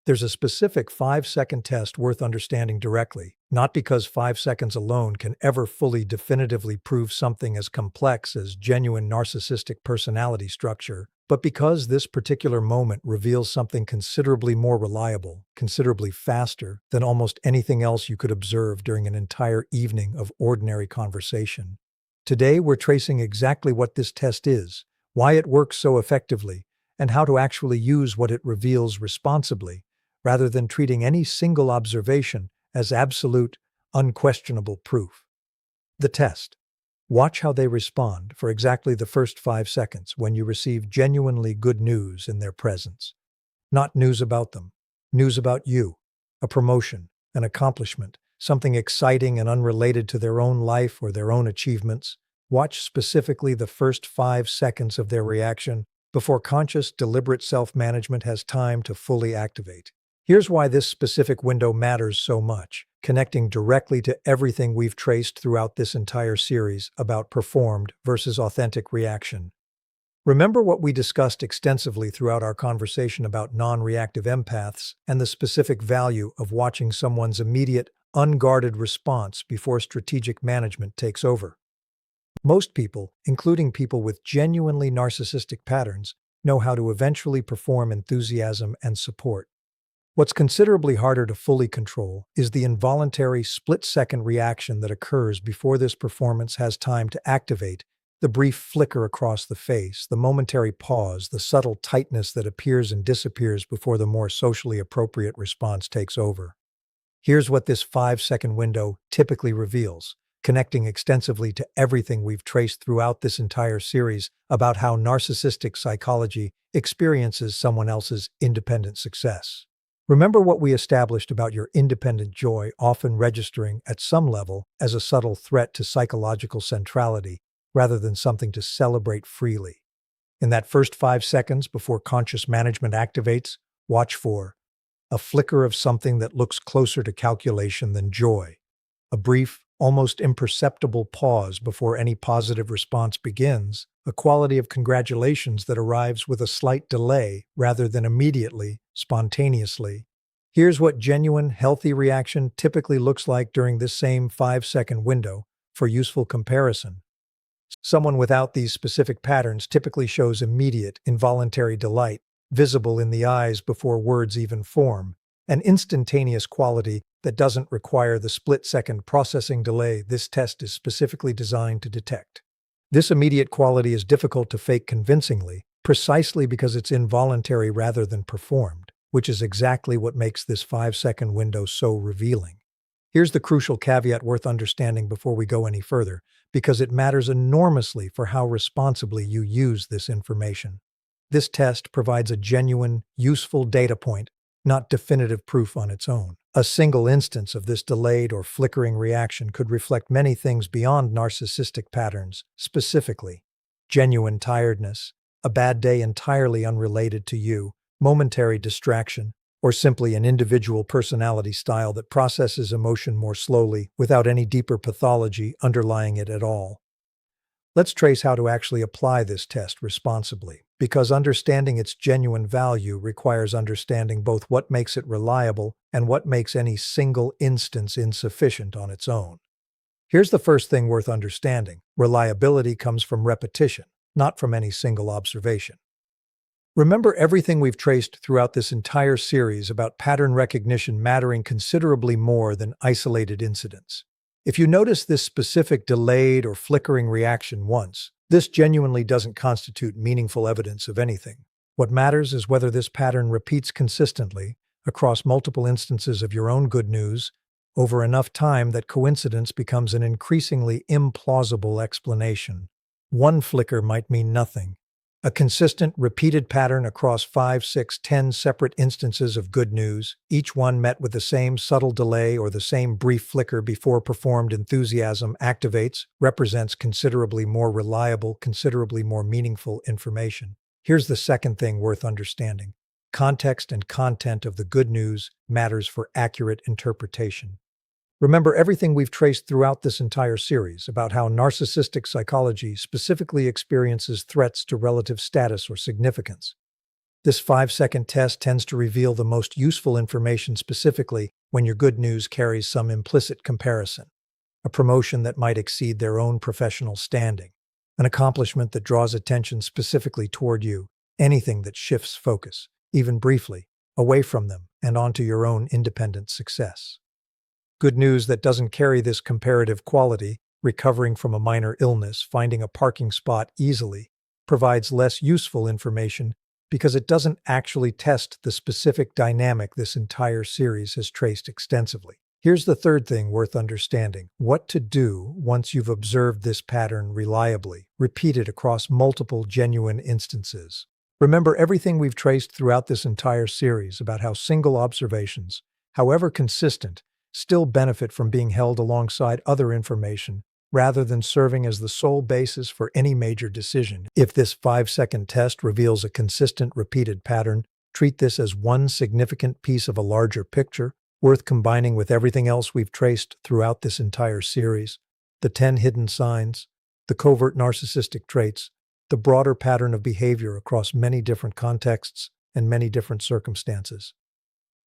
There's a specific 5-second test worth understanding directly, not because 5 seconds alone can ever fully definitively prove something as complex as genuine narcissistic personality structure, but because this particular moment reveals something considerably more reliable, considerably faster than almost anything else you could observe during an entire evening of ordinary conversation. Today, we're tracing exactly what this test is, why it works so effectively, and how to actually use what it reveals responsibly, rather than treating any single observation as absolute, unquestionable proof. The test. Watch how they respond for exactly the first 5 seconds when you receive genuinely good news in their presence. Not news about them, news about you, a promotion, an accomplishment, something exciting and unrelated to their own life or their own achievements. Watch specifically the first 5 seconds of their reaction before conscious, deliberate self-management has time to fully activate. Here's why this specific window matters so much, connecting directly to everything we've traced throughout this entire series about performed versus authentic reaction. Remember what we discussed extensively throughout our conversation about non-reactive empaths and the specific value of watching someone's immediate, unguarded response before strategic management takes over. Most people, including people with genuinely narcissistic patterns, know how to eventually perform enthusiasm and support. What's considerably harder to fully control is the involuntary split-second reaction that occurs before this performance has time to activate, the brief flicker across the face, the momentary pause, the subtle tightness that appears and disappears before the more socially appropriate response takes over. Here's what this 5-second window typically reveals, connecting extensively to everything we've traced throughout this entire series about how narcissistic psychology experiences someone else's independent success. Remember what we established about your independent joy often registering at some level as a subtle threat to psychological centrality, rather than something to celebrate freely. In that first 5 seconds before conscious management activates, watch for a flicker of something that looks closer to calculation than joy, a brief, almost imperceptible pause before any positive response begins, a quality of congratulations that arrives with a slight delay rather than immediately, spontaneously. Here's what genuine, healthy reaction typically looks like during this same 5-second window for useful comparison. Someone without these specific patterns typically shows immediate, involuntary delight, visible in the eyes before words even form, an instantaneous quality that doesn't require the split-second processing delay this test is specifically designed to detect. This immediate quality is difficult to fake convincingly, precisely because it's involuntary rather than performed, which is exactly what makes this 5-second window so revealing. Here's the crucial caveat worth understanding before we go any further, because it matters enormously for how responsibly you use this information. This test provides a genuine, useful data point, not definitive proof on its own. A single instance of this delayed or flickering reaction could reflect many things beyond narcissistic patterns, specifically genuine tiredness, a bad day entirely unrelated to you, momentary distraction, or simply an individual personality style that processes emotion more slowly without any deeper pathology underlying it at all. Let's trace how to actually apply this test responsibly, because understanding its genuine value requires understanding both what makes it reliable and what makes any single instance insufficient on its own. Here's the first thing worth understanding. Reliability comes from repetition, not from any single observation. Remember everything we've traced throughout this entire series about pattern recognition mattering considerably more than isolated incidents. If you notice this specific delayed or flickering reaction once, this genuinely doesn't constitute meaningful evidence of anything. What matters is whether this pattern repeats consistently across multiple instances of your own good news over enough time that coincidence becomes an increasingly implausible explanation. One flicker might mean nothing. A consistent, repeated pattern across 5, 6, 10 separate instances of good news, each one met with the same subtle delay or the same brief flicker before performed enthusiasm activates, represents considerably more reliable, considerably more meaningful information. Here's the second thing worth understanding. Context and content of the good news matters for accurate interpretation. Remember everything we've traced throughout this entire series about how narcissistic psychology specifically experiences threats to relative status or significance. This 5-second test tends to reveal the most useful information specifically when your good news carries some implicit comparison, a promotion that might exceed their own professional standing, an accomplishment that draws attention specifically toward you, anything that shifts focus, even briefly, away from them and onto your own independent success. Good news that doesn't carry this comparative quality, recovering from a minor illness, finding a parking spot easily, provides less useful information because it doesn't actually test the specific dynamic this entire series has traced extensively. Here's the third thing worth understanding: what to do once you've observed this pattern reliably, repeated across multiple genuine instances. Remember everything we've traced throughout this entire series about how single observations, however consistent, still benefit from being held alongside other information rather than serving as the sole basis for any major decision. If this 5-second test reveals a consistent, repeated pattern, treat this as one significant piece of a larger picture, worth combining with everything else we've traced throughout this entire series: the 10 hidden signs, the covert narcissistic traits, the broader pattern of behavior across many different contexts and many different circumstances.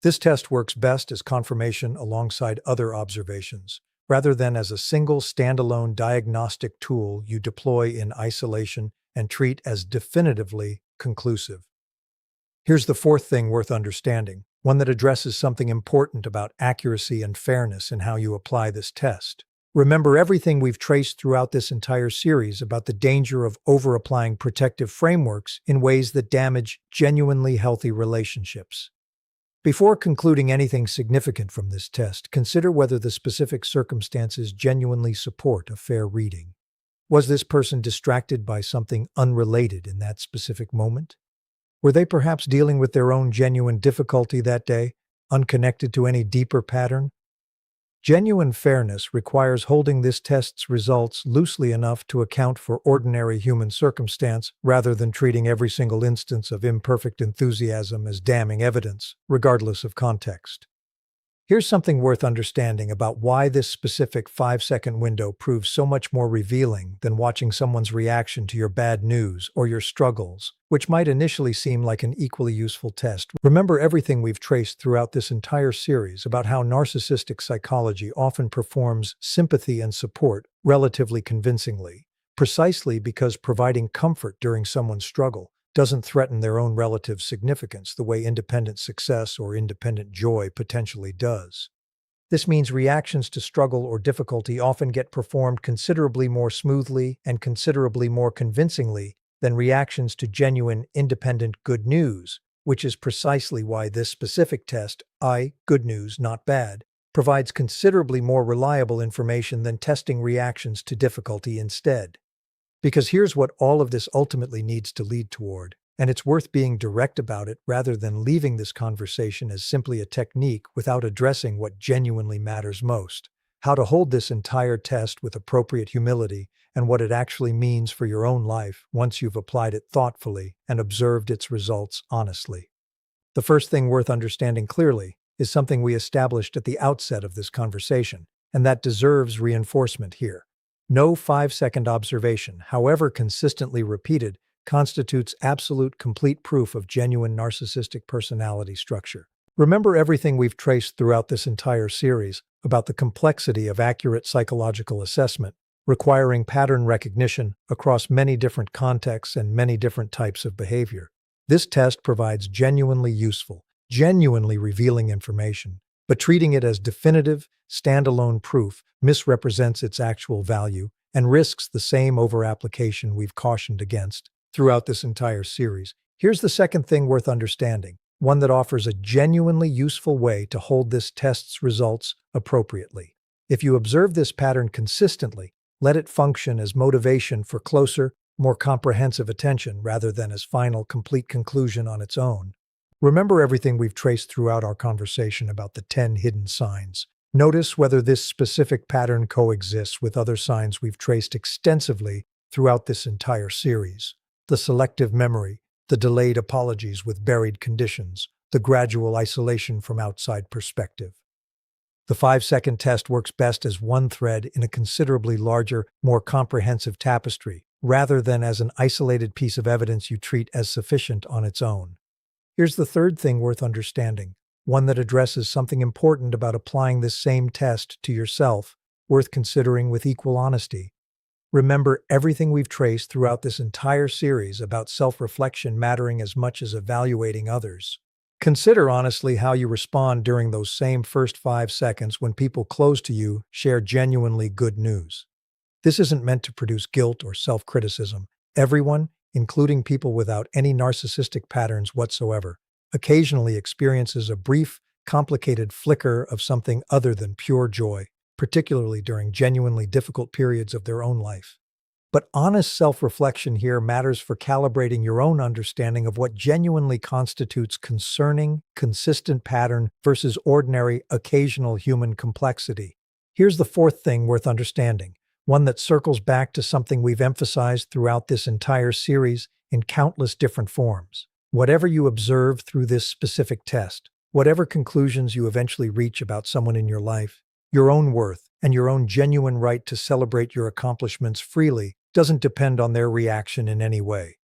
This test works best as confirmation alongside other observations, rather than as a single standalone diagnostic tool you deploy in isolation and treat as definitively conclusive. Here's the fourth thing worth understanding, one that addresses something important about accuracy and fairness in how you apply this test. Remember everything we've traced throughout this entire series about the danger of over-applying protective frameworks in ways that damage genuinely healthy relationships. Before concluding anything significant from this test, consider whether the specific circumstances genuinely support a fair reading. Was this person distracted by something unrelated in that specific moment? Were they perhaps dealing with their own genuine difficulty that day, unconnected to any deeper pattern? Genuine fairness requires holding this test's results loosely enough to account for ordinary human circumstance, rather than treating every single instance of imperfect enthusiasm as damning evidence, regardless of context. Here's something worth understanding about why this specific 5-second window proves so much more revealing than watching someone's reaction to your bad news or your struggles, which might initially seem like an equally useful test. Remember everything we've traced throughout this entire series about how narcissistic psychology often performs sympathy and support relatively convincingly, precisely because providing comfort during someone's struggle doesn't threaten their own relative significance the way independent success or independent joy potentially does. This means reactions to struggle or difficulty often get performed considerably more smoothly and considerably more convincingly than reactions to genuine, independent good news, which is precisely why this specific test, good news, not bad, provides considerably more reliable information than testing reactions to difficulty instead. Because here's what all of this ultimately needs to lead toward, and it's worth being direct about it rather than leaving this conversation as simply a technique without addressing what genuinely matters most: how to hold this entire test with appropriate humility and what it actually means for your own life once you've applied it thoughtfully and observed its results honestly. The first thing worth understanding clearly is something we established at the outset of this conversation, and that deserves reinforcement here. No 5-second observation, however consistently repeated, constitutes absolute complete proof of genuine narcissistic personality structure. Remember everything we've traced throughout this entire series about the complexity of accurate psychological assessment, requiring pattern recognition across many different contexts and many different types of behavior. This test provides genuinely useful, genuinely revealing information, but treating it as definitive, standalone proof misrepresents its actual value and risks the same over-application we've cautioned against throughout this entire series. Here's the second thing worth understanding, one that offers a genuinely useful way to hold this test's results appropriately. If you observe this pattern consistently, let it function as motivation for closer, more comprehensive attention rather than as final, complete conclusion on its own. Remember everything we've traced throughout our conversation about the 10 hidden signs. Notice whether this specific pattern coexists with other signs we've traced extensively throughout this entire series: the selective memory, the delayed apologies with buried conditions, the gradual isolation from outside perspective. The 5-second test works best as one thread in a considerably larger, more comprehensive tapestry, rather than as an isolated piece of evidence you treat as sufficient on its own. Here's the third thing worth understanding, one that addresses something important about applying this same test to yourself, worth considering with equal honesty. Remember everything we've traced throughout this entire series about self-reflection mattering as much as evaluating others. Consider honestly how you respond during those same first 5 seconds when people close to you share genuinely good news. This isn't meant to produce guilt or self-criticism. Everyone, including people without any narcissistic patterns whatsoever, occasionally experiences a brief, complicated flicker of something other than pure joy, particularly during genuinely difficult periods of their own life. But honest self-reflection here matters for calibrating your own understanding of what genuinely constitutes concerning, consistent pattern versus ordinary, occasional human complexity. Here's the fourth thing worth understanding, one that circles back to something we've emphasized throughout this entire series in countless different forms. Whatever you observe through this specific test, whatever conclusions you eventually reach about someone in your life, your own worth and your own genuine right to celebrate your accomplishments freely doesn't depend on their reaction in any way.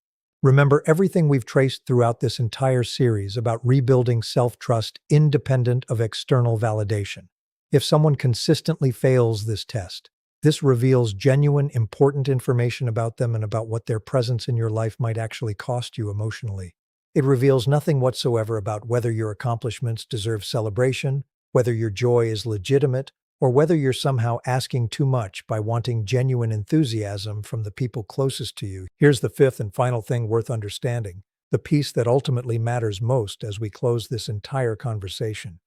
Remember everything we've traced throughout this entire series about rebuilding self-trust independent of external validation. If someone consistently fails this test, this reveals genuine, important information about them and about what their presence in your life might actually cost you emotionally. It reveals nothing whatsoever about whether your accomplishments deserve celebration, whether your joy is legitimate, or whether you're somehow asking too much by wanting genuine enthusiasm from the people closest to you. Here's the fifth and final thing worth understanding, the piece that ultimately matters most as we close this entire conversation.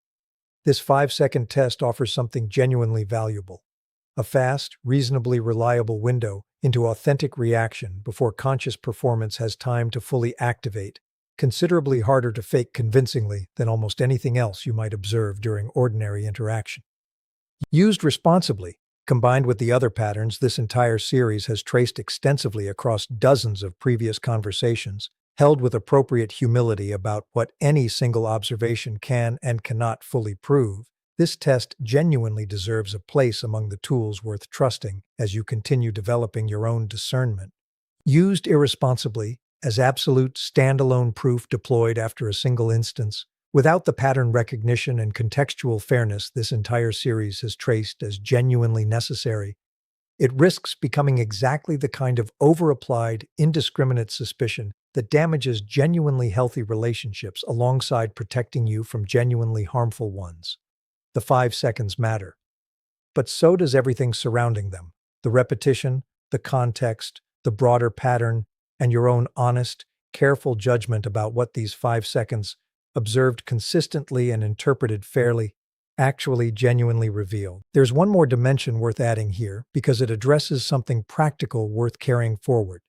This 5-second test offers something genuinely valuable. A fast, reasonably reliable window into authentic reaction before conscious performance has time to fully activate, considerably harder to fake convincingly than almost anything else you might observe during ordinary interaction. Used responsibly, combined with the other patterns this entire series has traced extensively across dozens of previous conversations, held with appropriate humility about what any single observation can and cannot fully prove, this test genuinely deserves a place among the tools worth trusting as you continue developing your own discernment. Used irresponsibly, as absolute standalone proof deployed after a single instance, without the pattern recognition and contextual fairness this entire series has traced as genuinely necessary, it risks becoming exactly the kind of over-applied, indiscriminate suspicion that damages genuinely healthy relationships alongside protecting you from genuinely harmful ones. The 5 seconds matter. But so does everything surrounding them, the repetition, the context, the broader pattern, and your own honest, careful judgment about what these 5 seconds, observed consistently and interpreted fairly, actually genuinely reveal. There's one more dimension worth adding here because it addresses something practical worth carrying forward.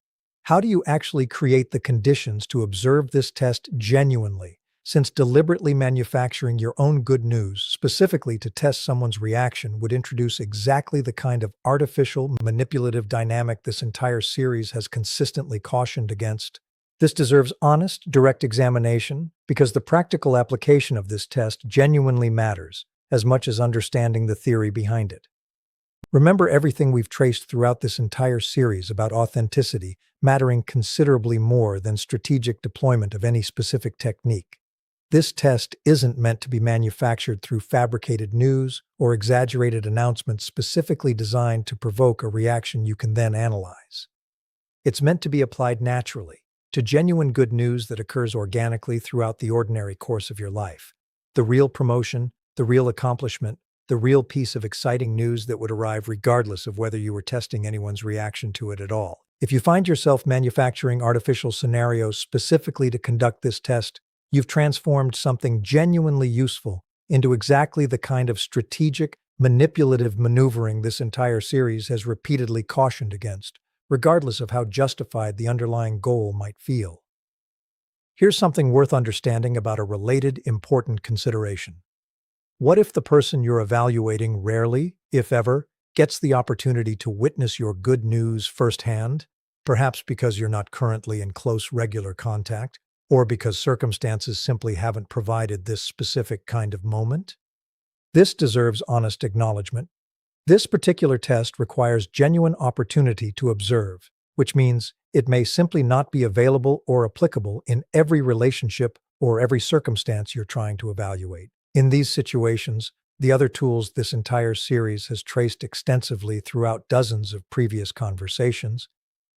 How do you actually create the conditions to observe this test genuinely? Since deliberately manufacturing your own good news, specifically to test someone's reaction, would introduce exactly the kind of artificial, manipulative dynamic this entire series has consistently cautioned against. This deserves honest, direct examination, because the practical application of this test genuinely matters, as much as understanding the theory behind it. Remember everything we've traced throughout this entire series about authenticity mattering considerably more than strategic deployment of any specific technique. This test isn't meant to be manufactured through fabricated news or exaggerated announcements specifically designed to provoke a reaction you can then analyze. It's meant to be applied naturally, to genuine good news that occurs organically throughout the ordinary course of your life. The real promotion, the real accomplishment, the real piece of exciting news that would arrive regardless of whether you were testing anyone's reaction to it at all. If you find yourself manufacturing artificial scenarios specifically to conduct this test, you've transformed something genuinely useful into exactly the kind of strategic, manipulative maneuvering this entire series has repeatedly cautioned against, regardless of how justified the underlying goal might feel. Here's something worth understanding about a related, important consideration. What if the person you're evaluating rarely, if ever, gets the opportunity to witness your good news firsthand? Perhaps because you're not currently in close, regular contact, or because circumstances simply haven't provided this specific kind of moment? This deserves honest acknowledgement. This particular test requires genuine opportunity to observe, which means it may simply not be available or applicable in every relationship or every circumstance you're trying to evaluate. In these situations, the other tools this entire series has traced extensively throughout dozens of previous conversations,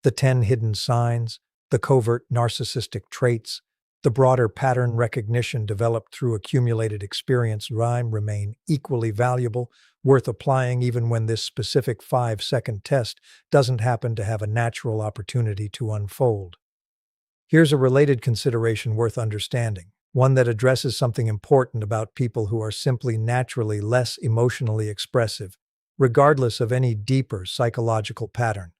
the 10 hidden signs, the covert narcissistic traits, the broader pattern recognition developed through accumulated experience remain equally valuable, worth applying even when this specific 5-second test doesn't happen to have a natural opportunity to unfold. Here's a related consideration worth understanding, one that addresses something important about people who are simply naturally less emotionally expressive, regardless of any deeper psychological pattern.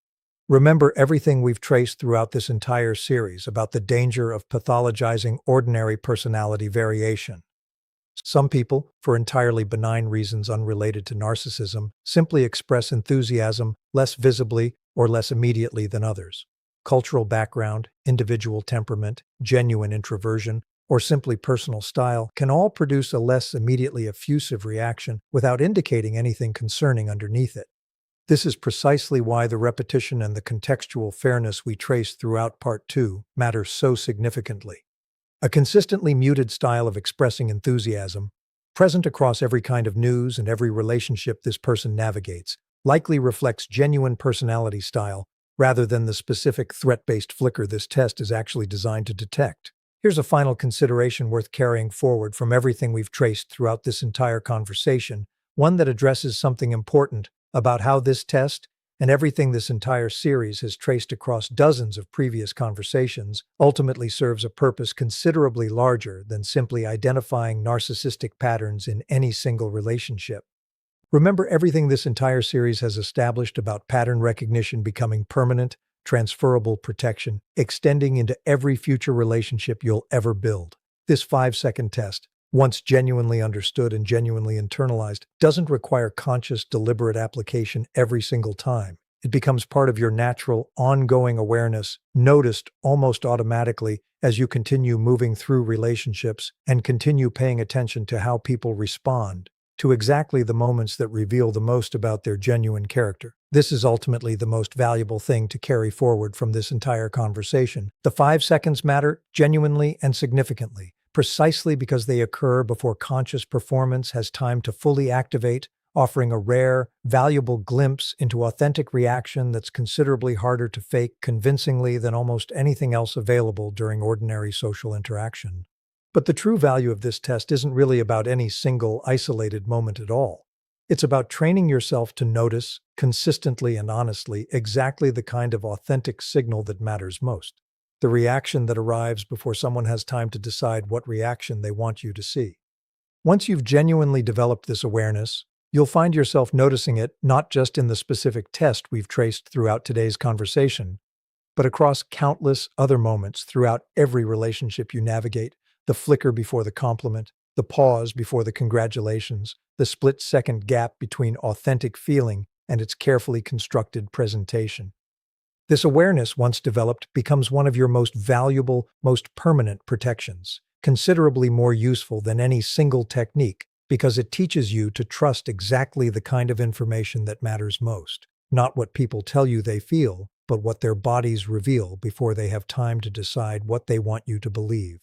Remember everything we've traced throughout this entire series about the danger of pathologizing ordinary personality variation. Some people, for entirely benign reasons unrelated to narcissism, simply express enthusiasm less visibly or less immediately than others. Cultural background, individual temperament, genuine introversion, or simply personal style can all produce a less immediately effusive reaction without indicating anything concerning underneath it. This is precisely why the repetition and the contextual fairness we trace throughout Part 2 matter so significantly. A consistently muted style of expressing enthusiasm, present across every kind of news and every relationship this person navigates, likely reflects genuine personality style rather than the specific threat-based flicker this test is actually designed to detect. Here's a final consideration worth carrying forward from everything we've traced throughout this entire conversation, one that addresses something important about how this test and everything this entire series has traced across dozens of previous conversations ultimately serves a purpose considerably larger than simply identifying narcissistic patterns in any single relationship. Remember everything this entire series has established about pattern recognition becoming permanent, transferable protection, extending into every future relationship you'll ever build. This 5-second test, once genuinely understood and genuinely internalized, doesn't require conscious, deliberate application every single time. It becomes part of your natural, ongoing awareness, noticed almost automatically as you continue moving through relationships and continue paying attention to how people respond to exactly the moments that reveal the most about their genuine character. This is ultimately the most valuable thing to carry forward from this entire conversation. The 5 seconds matter genuinely and significantly, precisely because they occur before conscious performance has time to fully activate, offering a rare, valuable glimpse into authentic reaction that's considerably harder to fake convincingly than almost anything else available during ordinary social interaction. But the true value of this test isn't really about any single, isolated moment at all. It's about training yourself to notice, consistently and honestly, exactly the kind of authentic signal that matters most. The reaction that arrives before someone has time to decide what reaction they want you to see. Once you've genuinely developed this awareness, you'll find yourself noticing it not just in the specific test we've traced throughout today's conversation, but across countless other moments throughout every relationship you navigate. The flicker before the compliment, the pause before the congratulations, the split-second gap between authentic feeling and its carefully constructed presentation. This awareness, once developed, becomes one of your most valuable, most permanent protections, considerably more useful than any single technique, because it teaches you to trust exactly the kind of information that matters most, not what people tell you they feel, but what their bodies reveal before they have time to decide what they want you to believe.